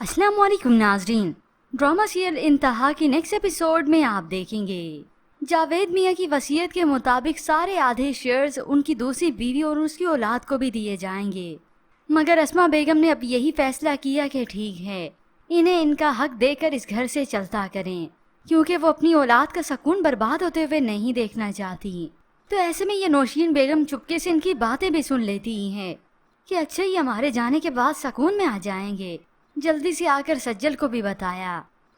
अस्सलाम वालेकुम नाजरीन। ड्रामा सीरियल इंतहा की नेक्स्ट एपिसोड में आप देखेंगे जावेद मियाँ की वसीयत के मुताबिक सारे आधे शेयर्स उनकी दूसरी बीवी और उसकी औलाद को भी दिए जाएंगे, मगर अस्मा बेगम ने अब यही फैसला किया कि ठीक है, इन्हें इनका हक देकर इस घर से चलता करें, क्योंकि वो अपनी औलाद का सुकून बर्बाद होते हुए नहीं देखना चाहती। तो ऐसे में ये नौशीन बेगम चुपके से इनकी बातें भी सुन लेती हैं कि अच्छा ये हमारे जाने के बाद सुकून में आ जाएंगे। जल्दी से आकर सज्जल को भी बताया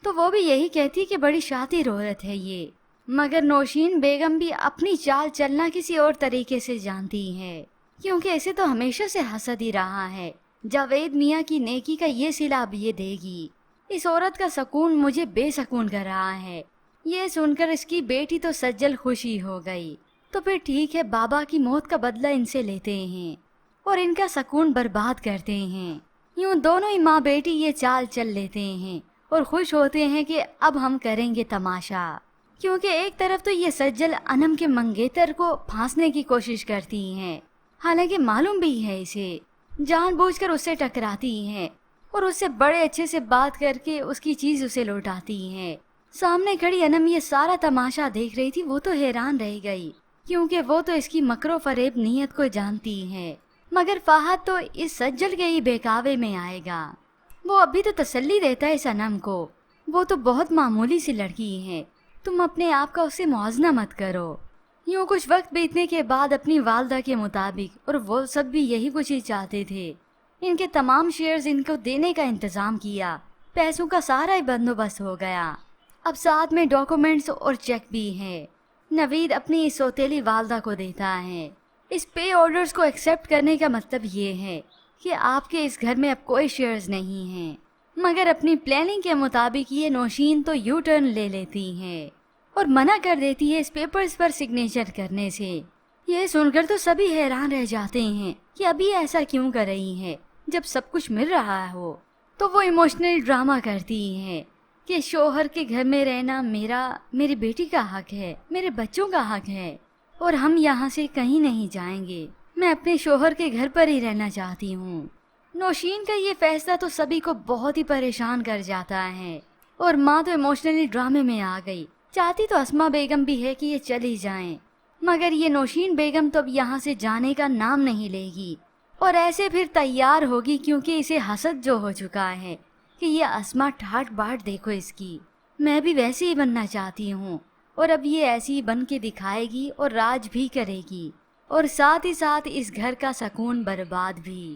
तो वो भी यही कहती कि बड़ी शातिर औरत है ये, मगर नौशीन बेगम भी अपनी चाल चलना किसी और तरीके से जानती है, क्योंकि इसे तो हमेशा से हसद ही रहा है। जावेद मियाँ की नेकी का ये सिला अब ये देगी। इस औरत का सुकून मुझे बेसकून कर रहा है। ये सुनकर इसकी बेटी तो सज्जल खुशी हो गई। तो फिर ठीक है, बाबा की मौत का बदला इनसे लेते हैं और इनका सुकून बर्बाद करते हैं। यूं दोनों ही माँ बेटी ये चाल चल लेते हैं और खुश होते हैं कि अब हम करेंगे तमाशा, क्योंकि एक तरफ तो ये सज्जल अनम के मंगेतर को फांसने की कोशिश करती हैं, हालांकि मालूम भी है इसे, जानबूझकर उससे टकराती हैं और उससे बड़े अच्छे से बात करके उसकी चीज उसे लौटाती हैं। सामने खड़ी अनम ये सारा तमाशा देख रही थी, वो तो हैरान रह गई, क्योंकि वो तो इसकी मकरो फरेब नीयत को जानती है। मगर फाहद तो इस सज्जल के ही बहकावे में आएगा। वो अभी तो तसल्ली देता है सनम को, वो तो बहुत मामूली सी लड़की है, तुम अपने आप का उससे मुआवजा मत करो। यूँ कुछ वक्त बीतने के बाद अपनी वालदा के मुताबिक, और वो सब भी यही कुछ ही चाहते थे, इनके तमाम शेयर्स इनको देने का इंतजाम किया। पैसों का सारा ही बंदोबस्त हो गया। अब साथ में डॉक्यूमेंट्स और चेक भी है। नवीद अपनी इस सौतेली वालदा को देता है। इस पे ऑर्डर्स को एक्सेप्ट करने का मतलब ये है कि आपके इस घर में अब कोई शेयर्स नहीं हैं, मगर अपनी प्लानिंग के मुताबिक ये नौशीन तो यू टर्न ले लेती है और मना कर देती है इस पेपर्स पर सिग्नेचर करने से। ये सुनकर तो सभी हैरान रह जाते हैं कि अभी ऐसा क्यों कर रही है जब सब कुछ मिल रहा हो। तो वो इमोशनल ड्रामा करती है कि शोहर के घर में रहना मेरी बेटी का हक है, मेरे बच्चों का हक है, और हम यहाँ से कहीं नहीं जाएंगे। मैं अपने शोहर के घर पर ही रहना चाहती हूँ। नौशीन का ये फैसला तो सभी को बहुत ही परेशान कर जाता है और माँ तो इमोशनली ड्रामे में आ गई। चाहती तो अस्मा बेगम भी है कि ये चली जाएं, मगर ये नौशीन बेगम तो अब यहाँ से जाने का नाम नहीं लेगी और ऐसे फिर तैयार होगी, क्योंकि इसे हसद जो हो चुका है कि ये अस्मा ठाट बाट देखो इसकी, मैं भी वैसे ही बनना चाहती हूँ, और अब ये ऐसी बन के दिखाएगी और राज भी करेगी और साथ ही साथ इस घर का सुकून बर्बाद भी।